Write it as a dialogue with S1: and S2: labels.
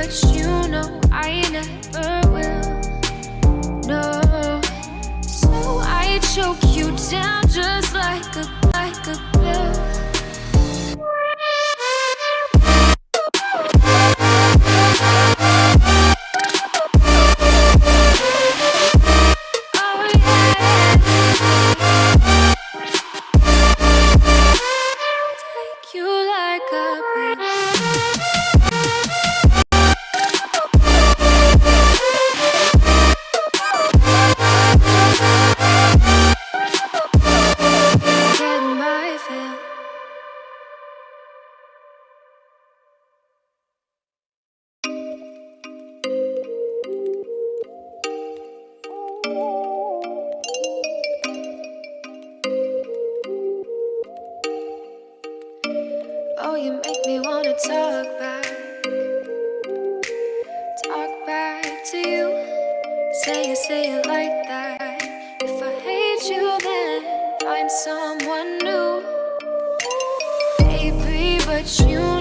S1: but you know I never will. No, so I choke you down just like a pill. Oh, you make me wanna talk back to you. Say it like that. If I hate you, then find someone new, baby. But you